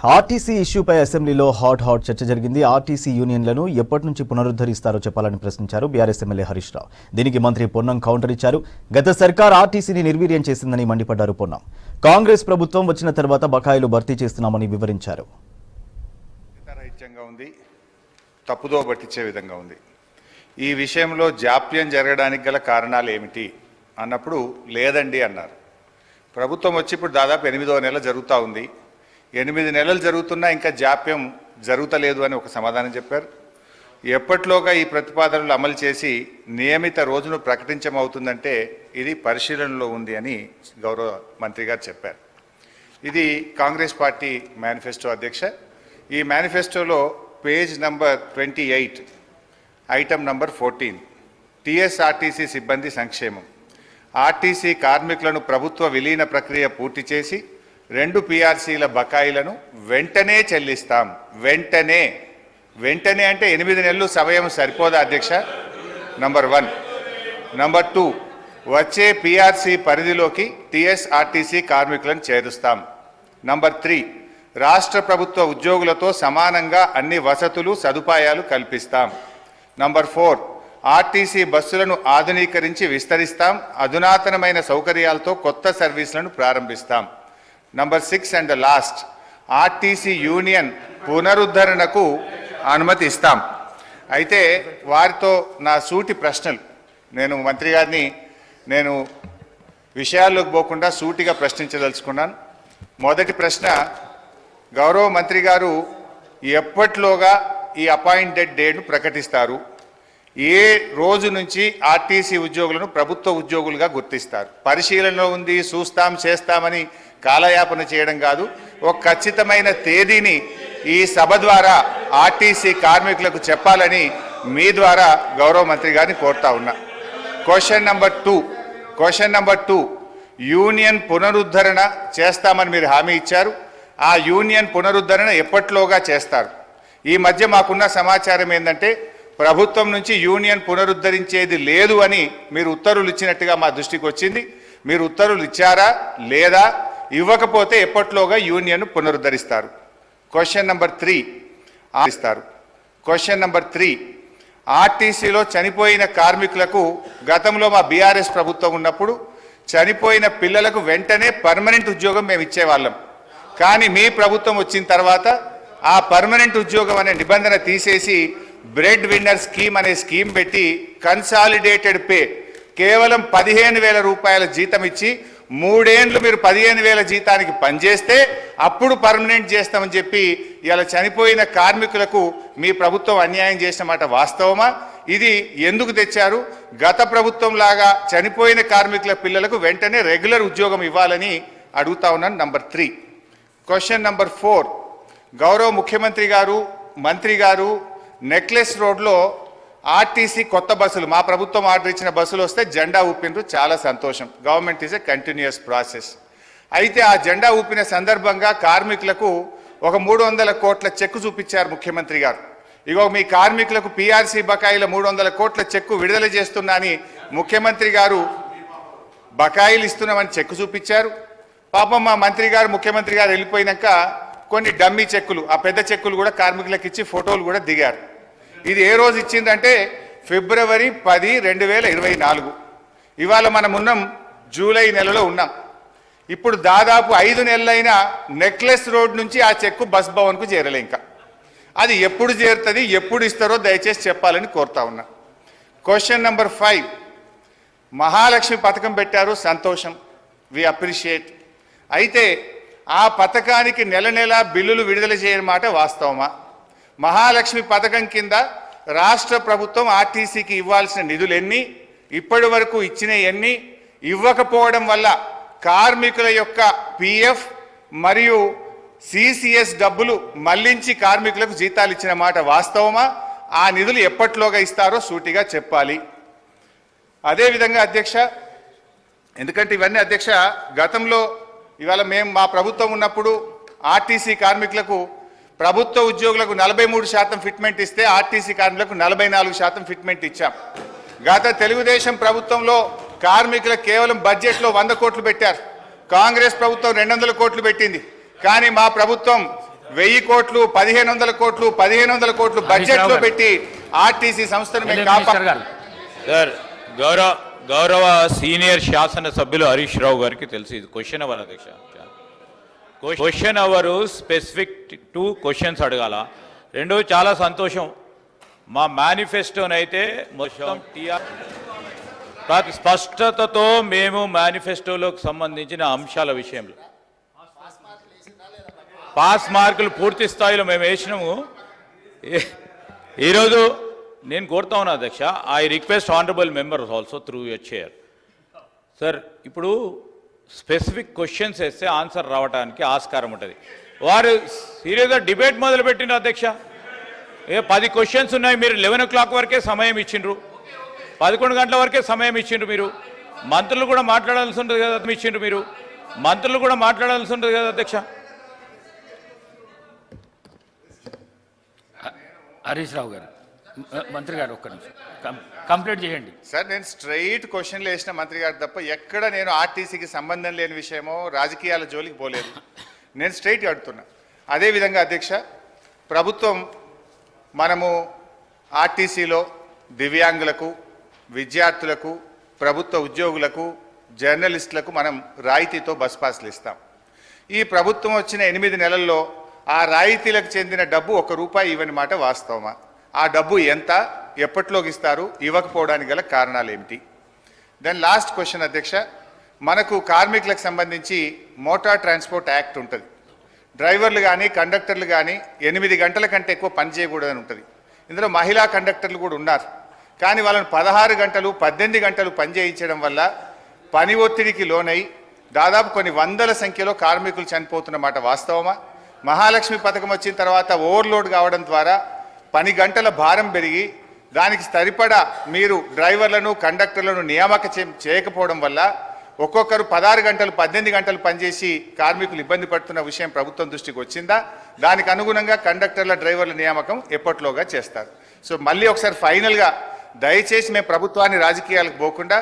RTC ఇష్యూపై అసెంబ్లీలో hot చర్చ జరిగింది. ఆర్టీసీ యూనియన్లను ఎప్పటి నుంచి పునరుద్ధరిస్తారో చెప్పాలని ప్రశ్నించారు బీఆర్ఎస్ ఎమ్మెల్యే హరీష్ రావు. దీనికి మంత్రి పొన్నం కౌంటర్ ఇచ్చారు. గత సర్కార్ ఆర్టీసీని నిర్వీర్యం చేసిందని మండిపడ్డారు పొన్నం. కాంగ్రెస్ ప్రభుత్వం వచ్చిన తర్వాత బకాయిలు భర్తీ చేస్తున్నామని వివరించారు. తప్పుదో పట్టించే విధంగా ఉంది. ఈ విషయంలో జాప్యం జరగడానికి గల కారణాలు ఏమిటి అన్నప్పుడు లేదండి అన్నారు. ప్రభుత్వం వచ్చి ఇప్పుడు దాదాపు 8వ నెల జరుగుతూ ఉంది. 8 నెలలు జరుగుతున్నా ఇంకా జాప్యం జరుగుతలేదు అని ఒక సమాధానం చెప్పారు. ఎప్పట్లోగా ఈ ప్రతిపాదనలు అమలు చేసి నియమిత రోజును ప్రకటించమవుతుందంటే ఇది పరిశీలనలో ఉంది అని గౌరవ మంత్రి గారు చెప్పారు. ఇది కాంగ్రెస్ పార్టీ మేనిఫెస్టో అధ్యక్ష. ఈ మేనిఫెస్టోలో page number 28 item number 14 TSRTC సిబ్బంది సంక్షేమం. ఆర్టీసీ కార్మికులను ప్రభుత్వ విలీన ప్రక్రియ పూర్తి చేసి 2 పీఆర్సీల బకాయిలను వెంటనే చెల్లిస్తాం. వెంటనే అంటే 8 నెలలు సమయం సరిపోదా అధ్యక్ష? నంబర్ 1. నంబర్ 2, వచ్చే పీఆర్సీ పరిధిలోకి టీఎస్ఆర్టీసీ కార్మికులను చేరుస్తాం. నంబర్ 3, రాష్ట్ర ప్రభుత్వ ఉద్యోగులతో సమానంగా అన్ని వసతులు సదుపాయాలు కల్పిస్తాం. నంబర్ 4, ఆర్టీసీ బస్సులను ఆధునీకరించి విస్తరిస్తాం. అధునాతనమైన సౌకర్యాలతో కొత్త సర్వీసులను ప్రారంభిస్తాం. Number 6 and last, RTC union పునరుద్ధరణకు అనుమతి ఇస్తాం. అయితే వారితో నా సూటి ప్రశ్నలు, నేను మంత్రి గారిని విషయాల్లోకి పోకుండా సూటిగా ప్రశ్నించదలుచుకున్నాను. మొదటి ప్రశ్న, గౌరవ మంత్రి గారు ఎప్పట్లోగా ఈ అపాయింటెడ్ డేట్ను ప్రకటిస్తారు? ఏ రోజు నుంచి ఆర్టీసీ ఉద్యోగులను ప్రభుత్వ ఉద్యోగులుగా గుర్తిస్తారు? పరిశీలనలో ఉంది, చూస్తాం చేస్తామని కాలయాపన చేయడం కాదు. ఒక ఖచ్చితమైన తేదీని ఈ సభ ద్వారా ఆర్టీసీ కార్మికులకు చెప్పాలని మీ ద్వారా గౌరవ మంత్రి గారిని కోరుతా ఉన్నా. క్వశ్చన్ నెంబర్ 2, యూనియన్ పునరుద్ధరణ చేస్తామని మీరు హామీ ఇచ్చారు. ఆ యూనియన్ పునరుద్ధరణ ఎప్పట్లోగా చేస్తారు? ఈ మధ్య మాకున్న సమాచారం ఏంటంటే ప్రభుత్వం నుంచి యూనియన్ పునరుద్ధరించేది లేదు అని మీరు ఉత్తర్వులు ఇచ్చినట్టుగా మా దృష్టికి వచ్చింది. మీరు ఉత్తర్వులు ఇచ్చారా లేదా? ఇవ్వకపోతే ఎప్పట్లోగా యూనియన్ పునరుద్ధరిస్తారు? క్వశ్చన్ నెంబర్ 3, ఆర్టీసీలో చనిపోయిన కార్మికులకు గతంలో మా బీఆర్ఎస్ ప్రభుత్వం ఉన్నప్పుడు చనిపోయిన పిల్లలకు వెంటనే పర్మనెంట్ ఉద్యోగం మేము ఇచ్చేవాళ్ళం. కానీ మీ ప్రభుత్వం వచ్చిన తర్వాత ఆ పర్మనెంట్ ఉద్యోగం అనే నిబంధన తీసేసి బ్రెడ్ విన్నర్ స్కీమ్ అనే స్కీమ్ పెట్టి కన్సాలిడేటెడ్ పే కేవలం 15,000 రూపాయల జీతం ఇచ్చి 3 ఏళ్ళు మీరు 15,000 జీతానికి పనిచేస్తే అప్పుడు పర్మనెంట్ చేస్తామని చెప్పి ఇలా చనిపోయిన కార్మికులకు మీ ప్రభుత్వం అన్యాయం చేసిన మాట వాస్తవమా? ఇది ఎందుకు తెచ్చారు? గత ప్రభుత్వం లాగా చనిపోయిన కార్మికుల పిల్లలకు వెంటనే రెగ్యులర్ ఉద్యోగం ఇవ్వాలని అడుగుతా ఉన్నాను. నంబర్ 3. క్వశ్చన్ నెంబర్ 4, గౌరవ ముఖ్యమంత్రి గారు మంత్రి గారు నెక్లెస్ రోడ్లో ఆర్టీసీ కొత్త బస్సులు, మా ప్రభుత్వం ఆర్డర్ ఇచ్చిన బస్సులు వస్తే జెండా ఊపినరు, చాలా సంతోషం. Government is a continuous process. అయితే ఆ జెండా ఊపిన సందర్భంగా కార్మికులకు ఒక 300 కోట్ల చెక్కు చూపించారు ముఖ్యమంత్రి గారు. ఇగో మీ కార్మికులకు పీఆర్సీ బకాయిల 300 కోట్ల చెక్కు విడుదల చేస్తున్నా అని ముఖ్యమంత్రి గారు బకాయిలు ఇస్తున్నామని చెక్కు చూపించారు. పాపం మా మంత్రి గారు ముఖ్యమంత్రి గారు వెళ్ళిపోయినాక కొన్ని డమ్మీ చెక్కులు, ఆ పెద్ద చెక్కులు కూడా కార్మికులకు ఇచ్చి ఫోటోలు కూడా దిగారు. ఇది ఏ రోజు ఇచ్చిందంటే ఫిబ్రవరి 10, 2024. ఇవాళ మనం ఉన్నాం జూలై నెలలో ఉన్నాం. ఇప్పుడు దాదాపు 5 నెలలైనా నెక్లెస్ రోడ్ నుంచి ఆ చెక్కు బస్ భవన్కు చేరలే. ఇంకా అది ఎప్పుడు చేరుతుంది, ఎప్పుడు ఇస్తారో దయచేసి చెప్పాలని కోరుతా ఉన్నా. క్వశ్చన్ నెంబర్ 5, మహాలక్ష్మి పథకం పెట్టారు, సంతోషం, వి అప్రిషియేట్. అయితే ఆ పథకానికి నెల బిల్లులు విడుదల చేయని మాట వాస్తవమా? మహాలక్ష్మి పథకం కింద రాష్ట్ర ప్రభుత్వం ఆర్టీసీకి ఇవ్వాల్సిన నిధులు ఎన్ని, ఇప్పటి వరకు ఇచ్చిన ఎన్ని, ఇవ్వకపోవడం వల్ల కార్మికుల యొక్క పిఎఫ్ మరియు సిసిఎస్ డబ్బులు మళ్లించి కార్మికులకు జీతాలు ఇచ్చిన మాట వాస్తవమా? ఆ నిధులు ఎప్పట్లోగా ఇస్తారో సూటిగా చెప్పాలి. అదేవిధంగా అధ్యక్ష, ఎందుకంటే ఇవన్నీ అధ్యక్ష గతంలో ఇవాళ మా ప్రభుత్వం ఉన్నప్పుడు ఆర్టీసీ కార్మికులకు, ప్రభుత్వ ఉద్యోగులకు 43% ఫిట్మెంట్ ఇస్తే ఆర్టీసీ కార్మికులకు 44% ఫిట్మెంట్ ఇచ్చాం. గత తెలుగుదేశం ప్రభుత్వంలో కార్మికులకు కేవలం బడ్జెట్లో 100 కోట్లు పెట్టారు. కాంగ్రెస్ ప్రభుత్వం 200 కోట్లు పెట్టింది. కానీ మా ప్రభుత్వం 1000 కోట్లు 1500 కోట్లు 1500 కోట్లు బడ్జెట్ లో పెట్టి ఆర్టీసీ సంస్థను మేము కాపాడాలి. సార్ గౌరవ సీనియర్ శాసన సభ్యులు హరీష్ రావు గారికి తెలుసు ఇది క్వశ్చన్ అవర్ అధ్యక్ష. క్వశ్చన్ అవరు స్పెసిఫిక్ 2 క్వశ్చన్స్ అడగాల. రెండోది చాలా సంతోషం మా మేనిఫెస్టోనైతే మొత్తం స్పష్టతతో మేము మేనిఫెస్టోలోకి సంబంధించిన అంశాల విషయంలో పాస్ మార్కులు పూర్తి స్థాయిలో మేము వేసినాము. ఈరోజు నేను కోరుతా ఉన్నా అధ్యక్ష, I request honourable members also through your chair. Sir ఇప్పుడు స్పెసిఫిక్ క్వశ్చన్స్ వేస్తే ఆన్సర్ రావడానికి ఆస్కారం ఉంటుంది. వారు సీరియస్గా డిబేట్ మొదలుపెట్టిన అధ్యక్ష. 10 క్వశ్చన్స్ ఉన్నాయి, మీరు 11 o'clock వరకే సమయం ఇచ్చిండ్రు, 11 గంటల వరకే సమయం ఇచ్చిండ్రు. మీరు మంత్రులు కూడా మాట్లాడాల్సి ఉంటుంది కదా, ఇచ్చిండ్రు మీరు మంత్రులు కూడా మాట్లాడాల్సి ఉంటుంది కదా అధ్యక్ష. హరీష్ రావు గారు, మంత్రి గారు ఒక్క నిమిషం కంప్లీట్ చేయండి. సార్ నేను స్ట్రైట్ క్వశ్చన్లు వేసిన మంత్రి గారు తప్ప ఎక్కడ నేను ఆర్టీసీకి సంబంధం లేని విషయమో రాజకీయాల జోలికి పోలేదు. నేను స్ట్రైట్ అడుగుతున్నా. అదేవిధంగా అధ్యక్ష, ప్రభుత్వం మనము ఆర్టీసీలో దివ్యాంగులకు, విద్యార్థులకు, ప్రభుత్వ ఉద్యోగులకు, జర్నలిస్టులకు మనం రాయితీతో బస్ పాస్లు ఇస్తాం. ఈ ప్రభుత్వం వచ్చిన 8 నెలల్లో ఆ రాయితీలకు చెందిన డబ్బు ₹1 ఇవ్వని మాట వాస్తవమా? ఆ డబ్బు ఎంత, ఎప్పటిలోకి ఇస్తారు, ఇవ్వకపోవడానికి గల కారణాలు ఏమిటి? దెన్ లాస్ట్ క్వశ్చన్ అధ్యక్ష, మనకు కార్మికులకు సంబంధించి మోటార్ ట్రాన్స్పోర్ట్ యాక్ట్ ఉంటుంది. డ్రైవర్లు కానీ కండక్టర్లు కానీ 8 గంటల కంటే ఎక్కువ పని చేయకూడదని ఉంటుంది. ఇందులో మహిళా కండక్టర్లు కూడా ఉన్నారు. కానీ వాళ్ళని 16 గంటలు 18 గంటలు పని చేయించడం వల్ల పని ఒత్తిడికి లోనై దాదాపు కొన్ని వందల సంఖ్యలో కార్మికులు చనిపోతున్నమాట వాస్తవమా? మహాలక్ష్మి పథకం వచ్చిన తర్వాత ఓవర్లోడ్ కావడం ద్వారా పని గంటల భారం పెరిగి దానికి సరిపడా మీరు డ్రైవర్లను కండక్టర్లను నియామకం చేయకపోవడం వల్ల ఒక్కొక్కరు 16 గంటలు 18 గంటలు పనిచేసి కార్మికులు ఇబ్బంది పడుతున్న విషయం ప్రభుత్వం దృష్టికి వచ్చిందా? దానికి అనుగుణంగా కండక్టర్ల డ్రైవర్ల నియామకం ఎప్పట్లోగా చేస్తారు. సో మళ్ళీ ఒకసారి ఫైనల్గా దయచేసి మేము ప్రభుత్వాన్ని రాజకీయాలకు పోకుండా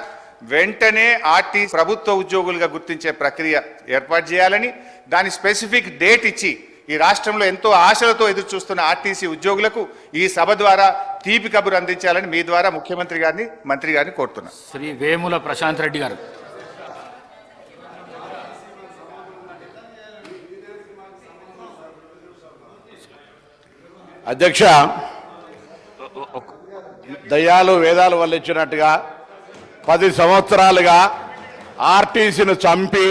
వెంటనే ఆర్టీసీ ప్రభుత్వ ఉద్యోగులుగా గుర్తించే ప్రక్రియ ఏర్పాటు చేయాలని, దాని స్పెసిఫిక్ డేట్ ఇచ్చి ఈ రాష్ట్రంలో ఎంతో ఆశలతో ఎదురు చూస్తున్న ఆర్టీసీ ఉద్యోగులకు ఈ సభ ద్వారా తీపి కబురు అందించాలని మీ ద్వారా ముఖ్యమంత్రి గారిని, మంత్రి గారిని కోరుతున్నా. శ్రీ వేముల ప్రశాంత్ రెడ్డి గారు. అధ్యక్ష, దయ్యాలు వేదాలు వల్లించినట్టుగా 10 సంవత్సరాలుగా ఆర్టీసీని చంపి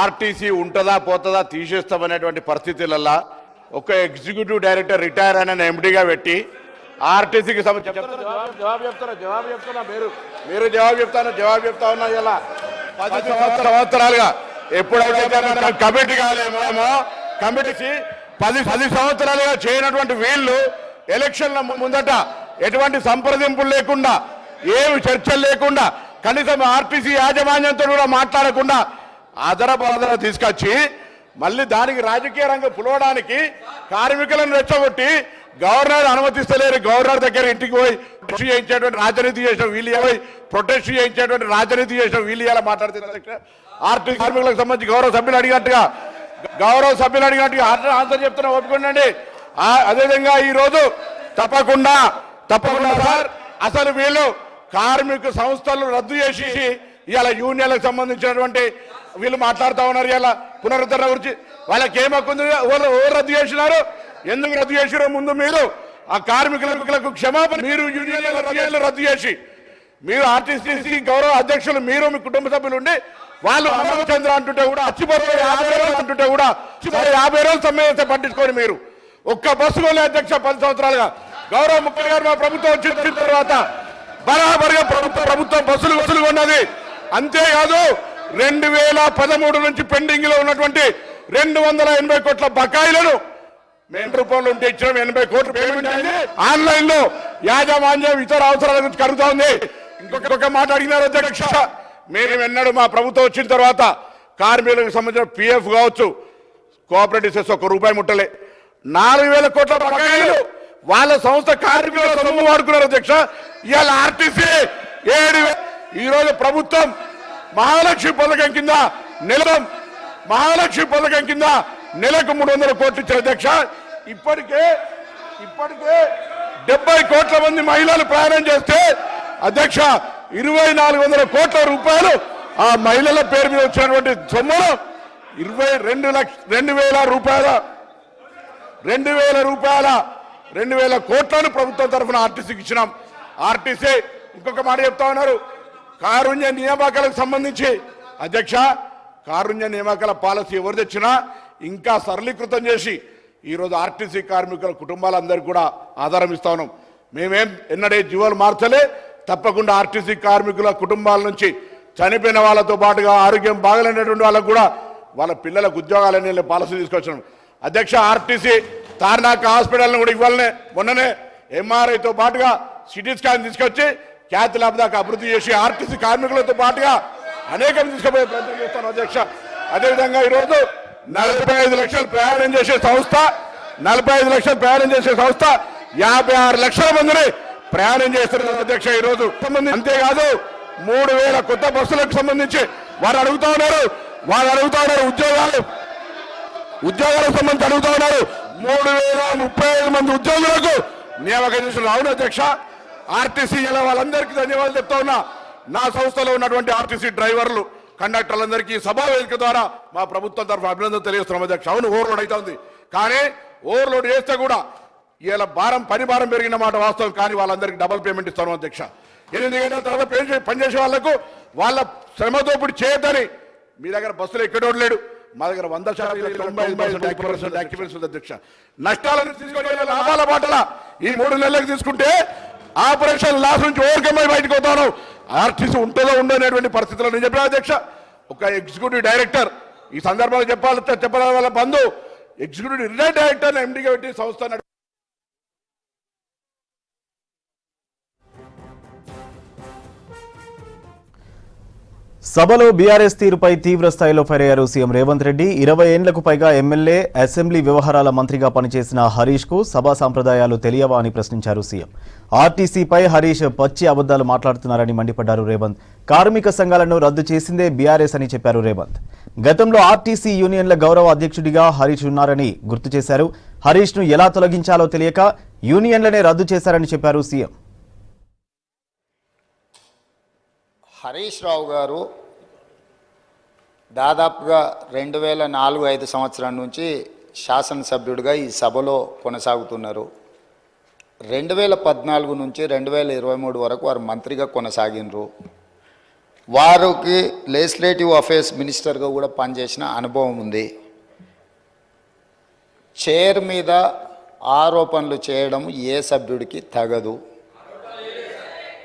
ఆర్టీసీ ఉంటుందా పోతుందా తీసేస్తామనేటువంటి పరిస్థితులలో ఒక ఎగ్జిక్యూటివ్ డైరెక్టర్ రిటైర్ అయిన ఎండీగా పెట్టి ఆర్టీసీకి జవాబు చెప్తున్నా మీరు జవాబు చెప్తా ఉన్నా. ఇలా 10 సంవత్సరాలుగా ఎప్పుడైతే కమిటీ కాలేమో కమిటీ 10 సంవత్సరాలుగా చేయనటువంటి వీళ్ళు ఎలక్షన్ల ముందట ఎటువంటి సంప్రదింపులు లేకుండా, ఏమి చర్చలు లేకుండా, కనీసం ఆర్టీసీ యాజమాన్యంతో కూడా మాట్లాడకుండా ఆదర తీసుకొచ్చి మళ్ళీ దానికి రాజకీయ రంగం పులవడానికి కార్మికులను రెచ్చగొట్టి గవర్నర్ అనుమతిస్తలేరు, గవర్నర్ దగ్గర ఇంటికి పోయి ప్రొటెస్ట్ చేయించేటువంటి రాజనీతి చేసిన వీళ్ళు ప్రొటెస్ట్ చేయించేటువంటి రాజనీతి చేసిన వీళ్ళు ఎలా మాట్లాడుతున్నారు? ఆర్టీసీ కార్మికులకు సంబంధించి గౌరవ సభ్యులు అడిగినట్టుగా ఆన్సర్ చెప్తున్నా, ఒప్పుకోండి. అదేవిధంగా ఈరోజు తప్పకుండా సార్, అసలు వీళ్ళు కార్మిక సంస్థలు రద్దు చేసి ఇవాళ యూనియన్లకు సంబంధించినటువంటి వీళ్ళు మాట్లాడుతూ ఉన్నారు. ఇలా పునరుద్ధరణ గురించి వాళ్ళకి ఏం హక్కు ఉంది? ఎవరు రద్దు చేసినారు, ఎందుకు రద్దు చేసినారో ముందు మీరు ఆ కార్మికులకు క్షమాపణ. మీరు యూనియన్లు రద్దు చేసి మీరు ఆర్టీసీ గౌరవ అధ్యక్షులు మీరు మీ కుటుంబ సభ్యులు ఉండి వాళ్ళు చంద్ర అంటుంటే కూడా అచ్చిపోయి 50 రోజులు అంటుంటే కూడా 50 రోజులు సమ్మె పట్టించుకొని మీరు ఒక్క బస్సు కొనే అధ్యక్ష 10 సంవత్సరాలుగా గౌరవ ముఖ్యమంత్రి గారు మా ప్రభుత్వం వచ్చిన తర్వాత బరాబరిగా ప్రభుత్వం బస్సులు కొన్నది. అంతేకాదు 2013 నుంచి పెండింగ్ లో ఉన్నటువంటి 280 కోట్ల బకాయిలను మెయిన్ రూపంలో ఉంటే ఇచ్చిన 80 కోట్లు పేమెంట్ అయింది. ఆన్లైన్ లో యాజమాన్యం ఇతర అవసరాల గురించి కలుగుతా ఉంది. ఇంకొక మాట అడిగినారు అధ్యక్ష, మేము ఎన్నడూ మా ప్రభుత్వం వచ్చిన తర్వాత కార్మికులకు సంబంధించిన పిఎఫ్ కావచ్చు, కోఆపరేటివ్ సెస్ ₹1 ముట్టలే. 4000 కోట్ల బకాయిలు వాళ్ళ సంస్థ కార్మికుల సొమ్ము వాడుకున్నారు అధ్యక్ష. ఇవాళ ఆర్టీసీ 7,000. ఈరోజు ప్రభుత్వం మహాలక్ష్మి పథకం కింద నెలకు 300 కోట్లు ఇచ్చారు అధ్యక్ష. ఇప్పటికే 70 కోట్ల మంది మహిళలు ప్రయాణం చేస్తే అధ్యక్ష 2400 కోట్ల రూపాయలు ఆ మహిళల పేరు మీద వచ్చినటువంటి సొమ్మును 2,000 కోట్లను ప్రభుత్వం తరఫున ఆర్టీసీకి ఇచ్చినాం. ఆర్టీసీ ఇంకొక మాట చెప్తా ఉన్నారు, కారుణ్య నియామకాలకు సంబంధించి అధ్యక్ష కారుణ్య నియామకాల పాలసీ ఎవరు తెచ్చినా ఇంకా సరళీకృతం చేసి ఈరోజు ఆర్టీసీ కార్మికుల కుటుంబాలందరికీ కూడా ఆధారం ఇస్తా ఉన్నాం. మేమేం ఎన్నడే జీవోలు మార్చలే, తప్పకుండా ఆర్టీసీ కార్మికుల కుటుంబాల నుంచి చనిపోయిన వాళ్ళతో పాటుగా ఆరోగ్యం బాగలేనటువంటి వాళ్ళకు కూడా వాళ్ళ పిల్లలకు ఉద్యోగాలనే పాలసీ తీసుకొచ్చినాం అధ్యక్ష. ఆర్టీసీ తార్నాక హాస్పిటల్ని కూడా ఇవ్వాలనే మొన్ననే ఎంఆర్ఐతో పాటుగా సిటీ స్కాన్ తీసుకొచ్చి ఖ్యాతి ల్యాబ్ దాకా అభివృద్ధి చేసి ఆర్టీసీ కార్మికులతో పాటుగా అనేకం తీసుకుపోయే ప్రయత్నం చేస్తాను అధ్యక్ష. అదేవిధంగా ఈరోజు 45 లక్షలు ప్రయాణం చేసే సంస్థ 56 లక్షల మందిని ప్రయాణం చేస్తున్నారు అధ్యక్ష ఈరోజు. అంతేకాదు 3000 కొత్త బస్సులకు సంబంధించి వారు అడుగుతా ఉన్నారు ఉద్యోగాలకు సంబంధించి అడుగుతా ఉన్నారు. 3035 మంది ఉద్యోగులకు నియామకం చేస్తున్నారు. అవును అధ్యక్ష, ఆర్టీసీ ఇలా వాళ్ళందరికీ ధన్యవాదాలు చెప్తా ఉన్నా. నా సంస్థలో ఉన్నటువంటి ఆర్టీసీ డ్రైవర్లు కండక్టర్లందరికీ సభా వేదిక ద్వారా మా ప్రభుత్వం తరఫున అభినందన తెలియజేస్తున్నాం అధ్యక్ష. అవును ఓవర్లోడ్ అవుతుంది, కానీ ఓవర్లోడ్ చేస్తే కూడా ఇలా పని భారం పెరిగిన మాట వాస్తవం, కానీ వాళ్ళందరికీ డబుల్ పేమెంట్ ఇస్తాను అధ్యక్ష. 8 గంటల తర్వాత పనిచేసే వాళ్లకు వాళ్ళ శ్రమదోపిడి చేయొద్దని మీ దగ్గర బస్సులు ఎక్కడోడు లేడు, మా దగ్గర 100% డాక్యుమెంట్స్ ఉంది అధ్యక్ష. నష్టాలను తీసుకొని లాభాల బాటల ఈ 3 నెలలకు తీసుకుంటే ఆపరేషన్ లాస్ నుంచి ఓవర్కమ్ అయి బయటకు వస్తాను. ఆర్టీసీ ఉంటుందో ఉండనేటువంటి పరిస్థితుల్లో నేను చెప్పిన అధ్యక్ష. ఒక ఎగ్జిక్యూటివ్ డైరెక్టర్ ఈ సందర్భంలో చెప్పాలి వాళ్ళ బంధు ఎగ్జిక్యూటివ్ రిటైర్డ్ డైరెక్టర్ ఎండీగా పెట్టి సంస్థ సభలో బీఆర్ఎస్ తీరుపై తీవ్ర స్థాయిలో ఫైర్ అయ్యారు సీఎం రేవంత్ రెడ్డి. 20 ఏళ్లకు పైగా ఎమ్మెల్యే, అసెంబ్లీ వ్యవహారాల మంత్రిగా పనిచేసిన హరీష్ కు సభా సంప్రదాయాలు తెలియవా అని ప్రశ్నించారు సీఎం. ఆర్టీసీపై హరీష్ పచ్చి అబద్దాలు మాట్లాడుతున్నారని మండిపడ్డారు రేవంత్. కార్మిక సంఘాలను రద్దు చేసిందే బీఆర్ఎస్ అని చెప్పారు రేవంత్. గతంలో ఆర్టీసీ యూనియన్ల గౌరవ అధ్యక్షుడిగా హరీష్ ఉన్నారని గుర్తు చేశారు. హరీష్ ను ఎలా తొలగించాలో తెలియక యూనియన్లనే రద్దు చేశారని చెప్పారు సీఎం. హరీష్ రావు గారు దాదాపుగా 2004-05 సంవత్సరం నుంచి శాసనసభ్యుడిగా ఈ సభలో కొనసాగుతున్నారు. 2014 నుంచి 2023 వరకు వారు మంత్రిగా కొనసాగినరు. వారికి లెజిస్లేటివ్ అఫేర్స్ మినిస్టర్గా కూడా పనిచేసిన అనుభవం ఉంది. చైర్ మీద ఆరోపణలు చేయడం ఏ సభ్యుడికి తగదు.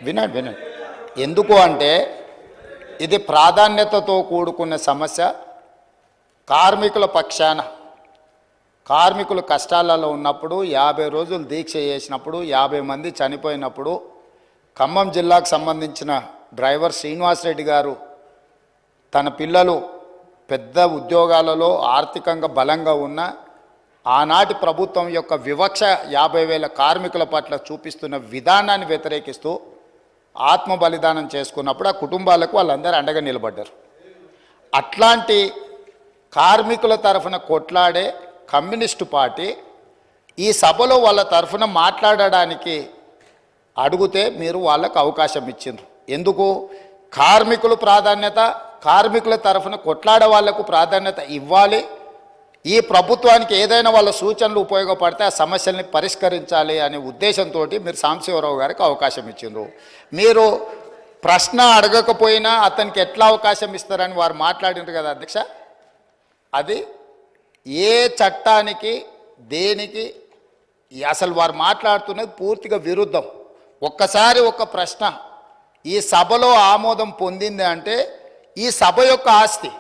వినండి. ఎందుకు అంటే ఇది ప్రాధాన్యతతో కూడుకున్న సమస్య. కార్మికుల పక్షాన కార్మికులు కష్టాలలో ఉన్నప్పుడు 50 రోజులు దీక్ష చేసినప్పుడు 50 మంది చనిపోయినప్పుడు ఖమ్మం జిల్లాకు సంబంధించిన డ్రైవర్ శ్రీనివాసరెడ్డి గారు తన పిల్లలు పెద్ద ఉద్యోగాలలో ఆర్థికంగా బలంగా ఉన్న ఆనాటి ప్రభుత్వం యొక్క వివక్ష 50,000 కార్మికుల పట్ల చూపిస్తున్న విధానాన్ని వ్యతిరేకిస్తూ ఆత్మ బలిదానం చేసుకున్నప్పుడు ఆ కుటుంబాలకు వాళ్ళందరూ అండగా నిలబడ్డారు. అట్లాంటి కార్మికుల తరఫున కొట్లాడే కమ్యూనిస్టు పార్టీ ఈ సభలో వాళ్ళ తరఫున మాట్లాడడానికి అడిగితే మీరు వాళ్ళకు అవకాశం ఇచ్చిండ్రు. ఎందుకు? కార్మికులు ప్రాధాన్యత, కార్మికుల తరఫున కొట్లాడే వాళ్లకు ప్రాధాన్యత ఇవ్వాలి. ఈ ప్రభుత్వానికి ఏదైనా వాళ్ళ సూచనలు ఉపయోగపడితే ఆ సమస్యల్ని పరిష్కరించాలి అనే ఉద్దేశంతో మీరు సాంబశివరావు గారికి అవకాశం ఇచ్చిండ్రు. మీరు ప్రశ్న అడగకపోయినా అతనికి ఎట్లా అవకాశం ఇస్తారని వారు మాట్లాడినారు కదా అధ్యక్ష. అది ఏ చట్టానికి దేనికి అసలు వారు మాట్లాడుతున్నది పూర్తిగా విరుద్ధం. ఒక్కసారి ఒక ప్రశ్న ఈ సభలో ఆమోదం పొందింది అంటే ఈ సభ యొక్క ఆస్తి.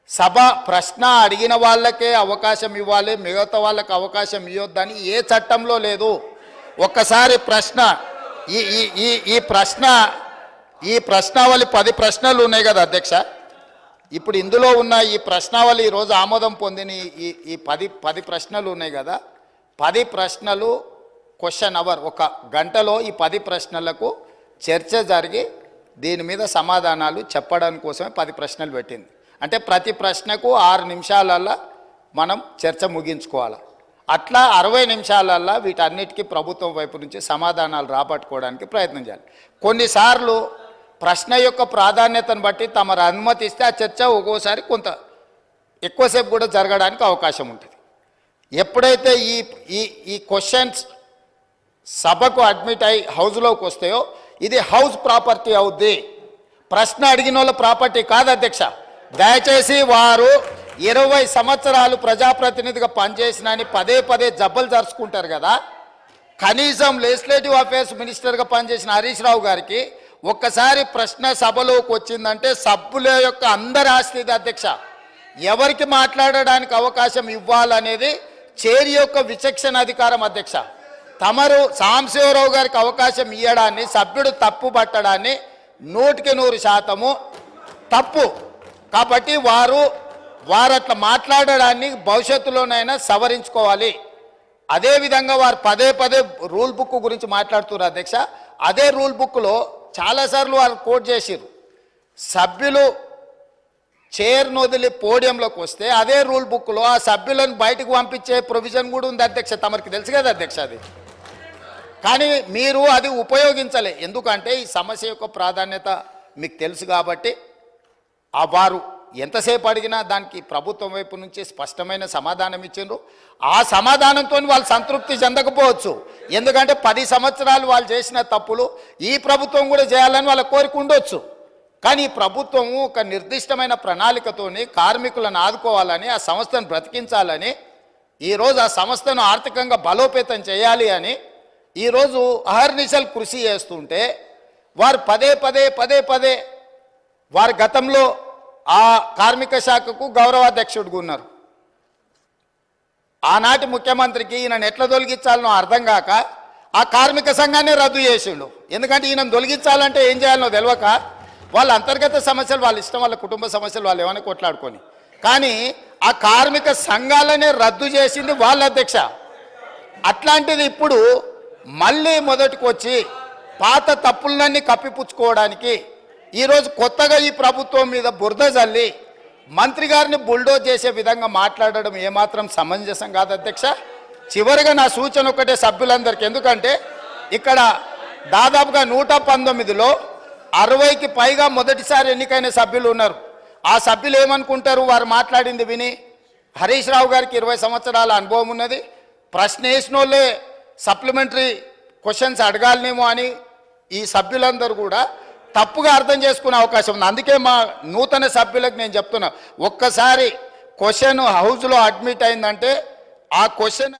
సభ ప్రశ్న అడిగిన వాళ్ళకే అవకాశం ఇవ్వాలి, మిగతా వాళ్ళకి అవకాశం ఇవ్వద్దని ఏ చట్టంలో లేదు. ఒక్కసారి ప్రశ్న ఈ ప్రశ్నావళి 10 ప్రశ్నలు ఉన్నాయి కదా అధ్యక్ష. ఇప్పుడు ఇందులో ఉన్న ఈ ప్రశ్నావళి ఈరోజు ఆమోదం పొందిన ఈ 10 ప్రశ్నలు ఉన్నాయి కదా. 10 ప్రశ్నలు క్వశ్చన్ అవర్, 1 గంటలో ఈ 10 ప్రశ్నలకు చర్చ జరిగి దీని మీద సమాధానాలు చెప్పడానికి కోసమే 10 ప్రశ్నలు పెట్టింది. అంటే ప్రతి ప్రశ్నకు 6 నిమిషాలలో మనం చర్చ ముగించుకోవాలి. అట్లా 60 నిమిషాలల్లో వీటన్నిటికీ ప్రభుత్వం వైపు నుంచి సమాధానాలు రాబట్టుకోవడానికి ప్రయత్నం చేయాలి. కొన్నిసార్లు ప్రశ్న యొక్క ప్రాధాన్యతను బట్టి తమరు అనుమతిస్తే ఆ చర్చ ఒక్కోసారి కొంత ఎక్కువసేపు కూడా జరగడానికి అవకాశం ఉంటుంది. ఎప్పుడైతే ఈ ఈ ఈ క్వశ్చన్స్ సభకు అడ్మిట్ అయి హౌస్లోకి వస్తాయో ఇది హౌస్ ప్రాపర్టీ అవుద్ది, ప్రశ్న అడిగిన వాళ్ళ ప్రాపర్టీ కాదు అధ్యక్ష. దయచేసి వారు 20 సంవత్సరాలు ప్రజాప్రతినిధిగా పనిచేసినని పదే పదే జబ్బలు జరుచుకుంటారు కదా. కనీసం లెజిస్లేటివ్ అఫేర్స్ మినిస్టర్గా పనిచేసిన హరీష్ రావు గారికి ఒక్కసారి ప్రశ్న సభలోకి వచ్చిందంటే సభ్యుల యొక్క అందరి ఆస్తి ఇది అధ్యక్ష. ఎవరికి మాట్లాడడానికి అవకాశం ఇవ్వాలనేది చైర్ యొక్క విచక్షణ అధికారం అధ్యక్ష. తమరు సాంబశివరావు గారికి అవకాశం ఇవ్వడాన్ని సభ్యుడు తప్పు పట్టడాన్ని 100% తప్పు. కాబట్టి వారు అట్లా మాట్లాడడాన్ని భవిష్యత్తులోనైనా సవరించుకోవాలి. అదేవిధంగా వారు పదే పదే రూల్ బుక్ గురించి మాట్లాడుతున్నారు అధ్యక్ష. అదే రూల్ బుక్లో చాలాసార్లు వారు కోట్ చేసిరు, సభ్యులు చైర్ను వదిలి పోడియంలోకి వస్తే అదే రూల్ బుక్లో ఆ సభ్యులను బయటకు పంపించే ప్రొవిజన్ కూడా ఉంది అధ్యక్ష. తమరికి తెలుసు కదా అధ్యక్ష అది. కానీ మీరు అది ఉపయోగించలే. ఎందుకంటే ఈ సమస్య యొక్క ప్రాధాన్యత మీకు తెలుసు కాబట్టి వారు ఎంతసేపు అడిగినా దానికి ప్రభుత్వం వైపు నుంచి స్పష్టమైన సమాధానం ఇచ్చిండ్రు. ఆ సమాధానంతో వాళ్ళు సంతృప్తి చెందకపోవచ్చు. ఎందుకంటే 10 సంవత్సరాలు వాళ్ళు చేసిన తప్పులు ఈ ప్రభుత్వం కూడా చేయాలని వాళ్ళ కోరిక ఉండొచ్చు. కానీ ఈ ప్రభుత్వం ఒక నిర్దిష్టమైన ప్రణాళికతోని కార్మికులను ఆదుకోవాలని, ఆ సంస్థను బ్రతికించాలని, ఈరోజు ఆ సంస్థను ఆర్థికంగా బలోపేతం చేయాలి అని ఈరోజు అహర్నిశలు కృషి చేస్తుంటే వారు పదే పదే వారు గతంలో ఆ కార్మిక శాఖకు గౌరవాధ్యక్షుడిగా ఉన్నారు. ఆనాటి ముఖ్యమంత్రికి ఈయనను ఎట్లా తొలగించాలనో అర్థం కాక ఆ కార్మిక సంఘాన్ని రద్దు చేసిండు. ఎందుకంటే ఈయన తొలగించాలంటే ఏం చేయాలనో తెలియక వాళ్ళ అంతర్గత సమస్యలు వాళ్ళ ఇష్టం, వాళ్ళ కుటుంబ సమస్యలు వాళ్ళు ఏమైనా కొట్లాడుకొని, కానీ ఆ కార్మిక సంఘాలనే రద్దు చేసింది వాళ్ళ అధ్యక్ష. అట్లాంటిది ఇప్పుడు మళ్ళీ మొదటికి వచ్చి పాత తప్పులన్నీ కప్పిపుచ్చుకోవడానికి ఈరోజు కొత్తగా ఈ ప్రభుత్వం మీద బురద జల్లి మంత్రి గారిని బుల్డోజ్ చేసే విధంగా మాట్లాడడం ఏమాత్రం సమంజసం కాదు అధ్యక్ష. చివరిగా నా సూచన ఒకటే సభ్యులందరికీ, ఎందుకంటే ఇక్కడ దాదాపుగా 119లో 60కి పైగా మొదటిసారి ఎన్నికైన సభ్యులు ఉన్నారు. ఆ సభ్యులు ఏమనుకుంటారు వారు మాట్లాడింది విని? హరీష్ రావు గారికి 20 సంవత్సరాల అనుభవం ఉన్నది, ప్రశ్న వేసిన వాళ్ళే సప్లిమెంటరీ క్వశ్చన్స్ అడగాలనేమో అని ఈ సభ్యులందరూ కూడా తప్పుగా అర్థం చేసుకునే అవకాశం ఉంది. అందుకే మా నూతన సభ్యులకు నేను చెప్తున్నా, ఒక్కసారి క్వశ్చన్ హౌస్లో అడ్మిట్ అయిందంటే ఆ క్వశ్చన్